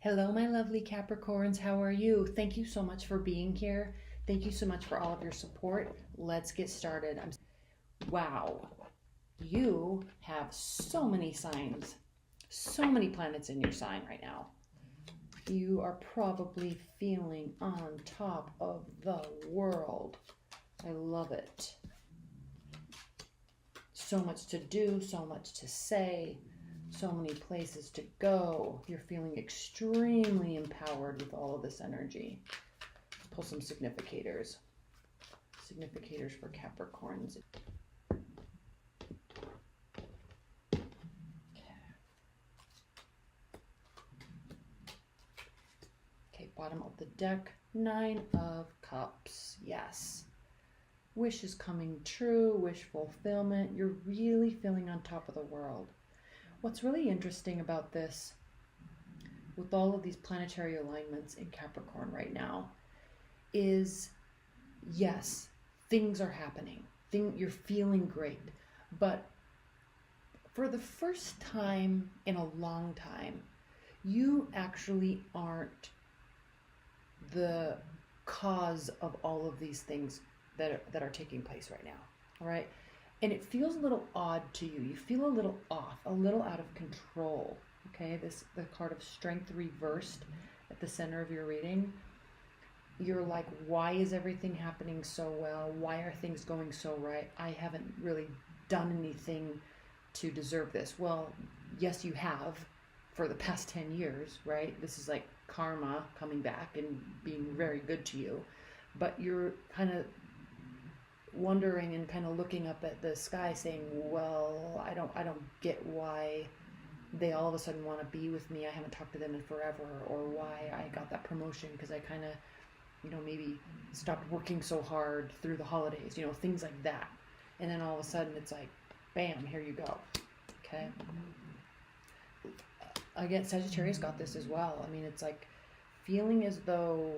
Hello, my lovely Capricorns. How are you? Thank you so much for being here. Thank you so much for all of your support. Let's get started. Wow, you have so many signs, so many planets in your sign right now. You are probably feeling on top of the world. I love it. So much to do, so much to say. So many places to go. You're feeling extremely empowered with all of this energy. Let's pull some significators. Significators for Capricorns. Okay, bottom of the deck, 9 of Cups. Yes. Wish is coming true, wish fulfillment. You're really feeling on top of the world. What's really interesting about this, with all of these planetary alignments in Capricorn right now, is yes, things are happening. You're feeling great. But for the first time in a long time, you actually aren't the cause of all of these things that are taking place right now. All right. And it feels a little odd to you. You feel a little off, a little out of control. Okay, the card of Strength reversed at the center of your reading. You're like, why is everything happening so well? Why are things going so right? I haven't really done anything to deserve this. Well, yes, you have for the past 10 years, right? This is like karma coming back and being very good to you. But you're kind of wondering and kind of looking up at the sky saying, well, I don't get why they all of a sudden want to be with me. I haven't talked to them in forever, or why I got that promotion because I kind of, maybe stopped working so hard through the holidays, things like that. And then all of a sudden it's like, bam, here you go. Okay. Again, Sagittarius got this as well. I mean, it's like feeling as though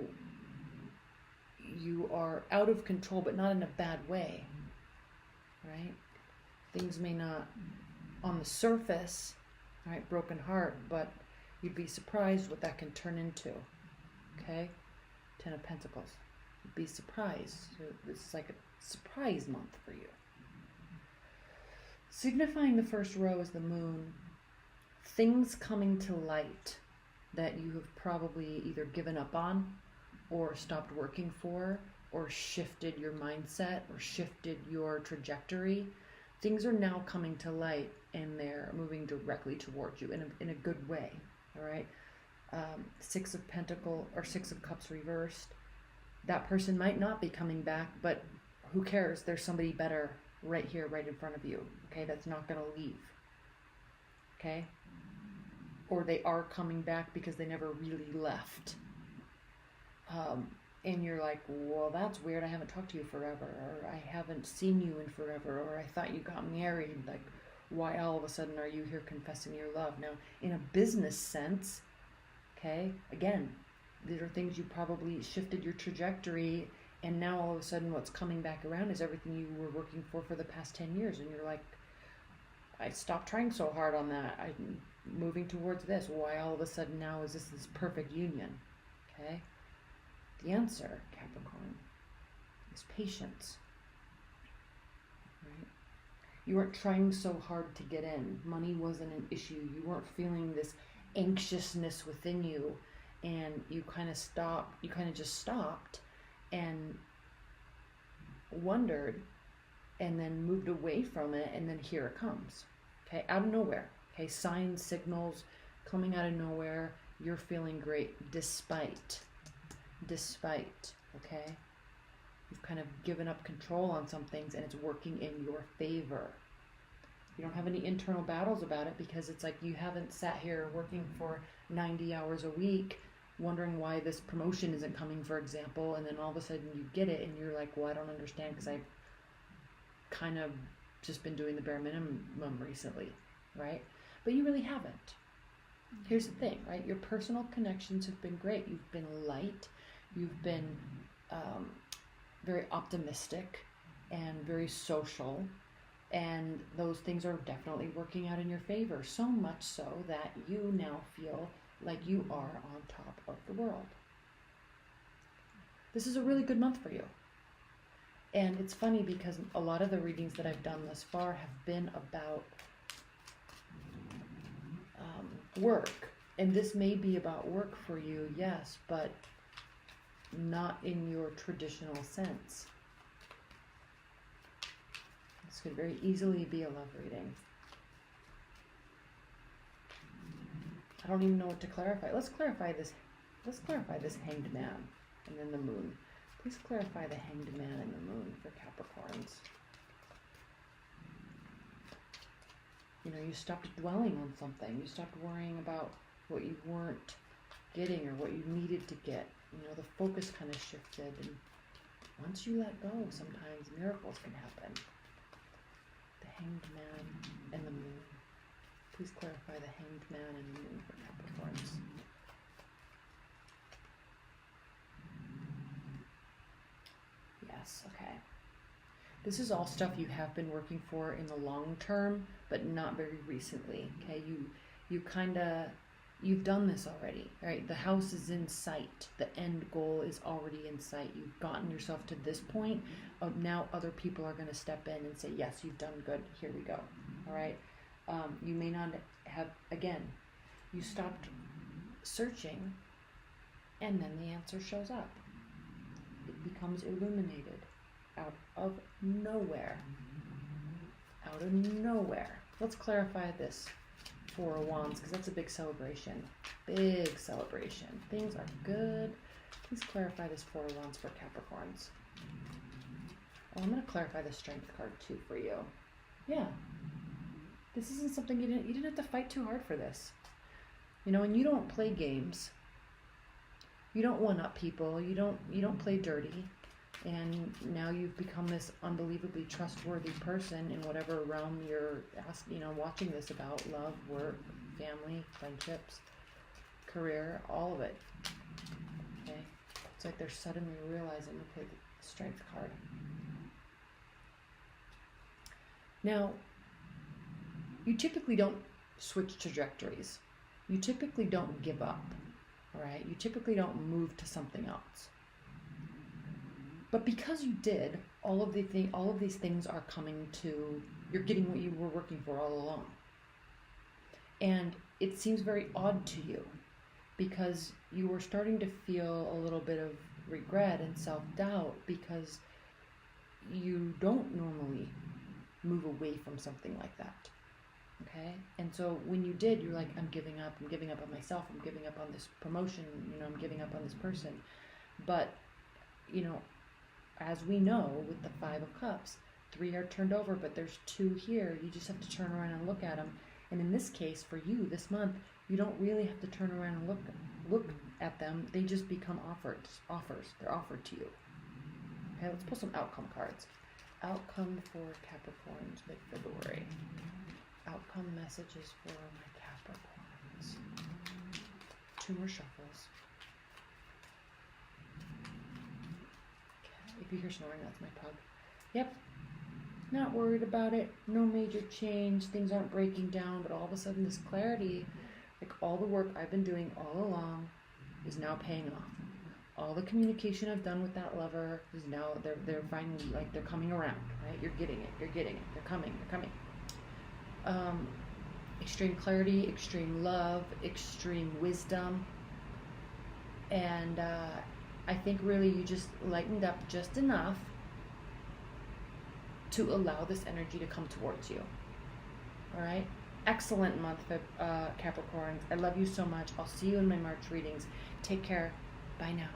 you are out of control, but not in a bad way, right? Things may not, on the surface, right, broken heart, but you'd be surprised what that can turn into, okay? 10 of Pentacles. You'd be surprised. So this is like a surprise month for you. Signifying the first row is the moon. Things coming to light that you have probably either given up on, or stopped working for, or shifted your mindset, or shifted your trajectory. Things are now coming to light, and they're moving directly towards you in a good way. All right. 6 of Pentacles or 6 of Cups reversed. That person might not be coming back, but who cares? There's somebody better right here, right in front of you. Okay, that's not going to leave. Okay. Or they are coming back because they never really left. And you're like, well, that's weird. I haven't talked to you forever, or I haven't seen you in forever, or I thought you got married. Like, why all of a sudden are you here confessing your love? Now, in a business sense, okay, again, these are things you probably shifted your trajectory, and now all of a sudden what's coming back around is everything you were working for the past 10 years. And you're like, I stopped trying so hard on that. I'm moving towards this. Why all of a sudden now is this perfect union? Okay. The answer, Capricorn, is patience. Right? You weren't trying so hard to get in. Money wasn't an issue. You weren't feeling this anxiousness within you, and you kind of stopped. You kind of just stopped and wondered, and then moved away from it, and then here it comes. Okay, out of nowhere. Okay, signs, signals coming out of nowhere. You're feeling great despite, okay? You've kind of given up control on some things, and it's working in your favor. You don't have any internal battles about it, because it's like you haven't sat here working for 90 hours a week wondering why this promotion isn't coming, for example, and then all of a sudden you get it and you're like, well, I don't understand because I've kind of just been doing the bare minimum recently, right? But you really haven't. Here's the thing, right? Your personal connections have been great. You've been light. You've been very optimistic and very social, and those things are definitely working out in your favor, so much so that you now feel like you are on top of the world. This is a really good month for you. And it's funny because a lot of the readings that I've done thus far have been about work. And this may be about work for you, yes, but not in your traditional sense. This could very easily be a love reading. I don't even know what to clarify. Let's clarify this. Let's clarify this Hanged Man and then the Moon. Please clarify the Hanged Man and the Moon for Capricorns. You know, you stopped dwelling on something. You stopped worrying about what you weren't getting or what you needed to get. You know, the focus kind of shifted, and once you let go, sometimes miracles can happen. The Hanged Man and the Moon. Please clarify the Hanged Man and the Moon for Capricorns. Yes, okay. This is all stuff you have been working for in the long term, but not very recently. Okay, you've done this already, right? The house is in sight. The end goal is already in sight. You've gotten yourself to this point of now other people are going to step in and say, yes, you've done good. Here we go. All right. You may not have, again, you stopped searching and then the answer shows up. It becomes illuminated out of nowhere. Out of nowhere. Let's clarify this Four of Wands, because that's a big celebration. Big celebration. Things are good. Please clarify this Four of Wands for Capricorns. Oh, I'm going to clarify the Strength card too for you. Yeah. This isn't something you didn't have to fight too hard for this. You know, and you don't play games. You don't one-up people. You don't play dirty. And now you've become this unbelievably trustworthy person in whatever realm you're watching this about: love, work, family, friendships, career, all of it. Okay? It's like they're suddenly realizing, okay, the Strength card. Now, you typically don't switch trajectories. You typically don't give up, all right? You typically don't move to something else. But because you did, all of these things are coming to, you're getting what you were working for all along. And it seems very odd to you because you were starting to feel a little bit of regret and self-doubt because you don't normally move away from something like that. Okay? And so when you did, you're like, I'm giving up on myself, I'm giving up on this promotion, I'm giving up on this person. But, as we know with the Five of Cups, 3 are turned over, but there's 2 here. You just have to turn around and look at them. And in this case, for you this month, you don't really have to turn around and look at them. They just become offers. They're offered to you. Okay, let's pull some outcome cards. Outcome for Capricorns mid-February. Outcome messages for my Capricorns. 2 more shuffles. Okay. If you hear snoring, that's my pug. Yep. Not worried about it. No major change. Things aren't breaking down, but all of a sudden this clarity, like all the work I've been doing all along, is now paying off. All the communication I've done with that lover is now, they're finally, like, they're coming around, right? You're getting it. They're coming. Extreme clarity, extreme love, extreme wisdom. And I think really you just lightened up just enough to allow this energy to come towards you. All right? Excellent month, Capricorns. I love you so much. I'll see you in my March readings. Take care. Bye now.